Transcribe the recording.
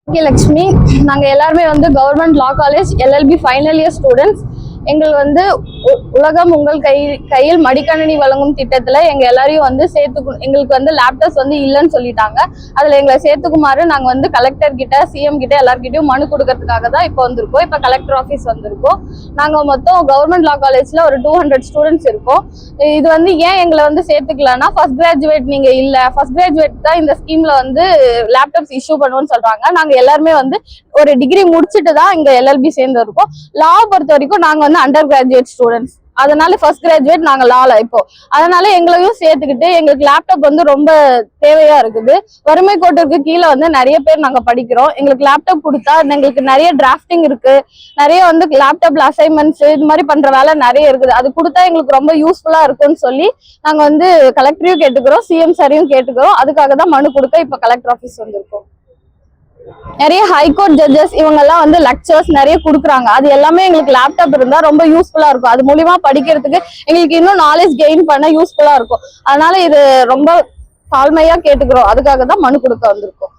லக்ஷ்மி, நாங்க எல்லாருமே வந்து கவர்மெண்ட் லா college LLB final year students. எங்கள் வந்து உலகம் உங்கள் கையில் மடிக்கணினி வழங்கும் திட்டத்துல எங்க எல்லாரையும் வந்து எங்களுக்கு வந்து லேப்டாப்ஸ் வந்து இல்லைன்னு சொல்லிட்டாங்க. அதுல எங்களை சேர்த்துக்குமாறு நாங்க வந்து கலெக்டர் கிட்ட, CM கிட்ட எல்லார்கிட்டயும் மனு கொடுக்கறதுக்காக தான் இப்போ வந்திருக்கோம். இப்போ கலெக்டர் ஆஃபீஸ் வந்திருக்கோம். நாங்க மொத்தம் கவர்மெண்ட் லா காலேஜ்ல ஒரு 200 ஸ்டூடெண்ட்ஸ் இருக்கோம். இது வந்து ஏன் எங்களை வந்து சேர்த்துக்கலன்னா, ஃபர்ஸ்ட் கிராஜுவேட் நீங்க இல்ல, ஃபர்ஸ்ட் கிராஜுவேட் தான் இந்த ஸ்கீம்ல வந்து லேப்டாப்ஸ் இஷ்யூ பண்ணுவோம்னு சொல்றாங்க. நாங்க எல்லாருமே வந்து ஒரு டிகிரி முடிச்சுட்டு தான் இங்க LLB சேர்ந்து இருக்கோம். லா பொறுத்த வரைக்கும் நாங்க வந்து அண்டர் கிராஜுவேட் ஸ்டூடெண்ட்ஸ், அதனால ஃபர்ஸ்ட் கிராஜுவேட் நாங்க லால இப்போ. அதனால எங்களையும் சேர்த்துக்கிட்டு எங்களுக்கு லேப்டாப் வந்து ரொம்ப தேவையா இருக்குது. வறுமை கோட்டிற்கு கீழே வந்து நிறைய பேர் நாங்க படிக்கிறோம். எங்களுக்கு லேப்டாப் கொடுத்தா எங்களுக்கு நிறைய டிராஃப்டிங் இருக்கு, நிறைய வந்து லேப்டாப்ல அசைன்மெண்ட்ஸ் இது மாதிரி பண்ற வேலை நிறைய இருக்குது. அது கொடுத்தா எங்களுக்கு ரொம்ப யூஸ்ஃபுல்லா இருக்கும்னு சொல்லி நாங்க வந்து கலெக்டரையும் கேட்டுக்கிறோம், CM சாரையும் கேட்டுக்கிறோம். அதுக்காக தான் மனு கொடுக்க இப்ப கலெக்டர் ஆஃபீஸ் வந்திருக்கோம். நிறைய ஹைகோர்ட் ஜட்ஜஸ் இவங்க எல்லாம் வந்து லெக்சர்ஸ் நிறைய கொடுக்குறாங்க. அது எல்லாமே எங்களுக்கு லேப்டாப் இருந்தா ரொம்ப யூஸ்ஃபுல்லா இருக்கும். அது மூலியமா படிக்கிறதுக்கு எங்களுக்கு இன்னும் நாலேஜ் கெயின் பண்ண யூஸ்ஃபுல்லா இருக்கும். அதனால இது ரொம்ப தாழ்மையா கேட்டுக்கிறோம். அதுக்காக தான் மனு கொடுக்க வந்திருக்கோம்.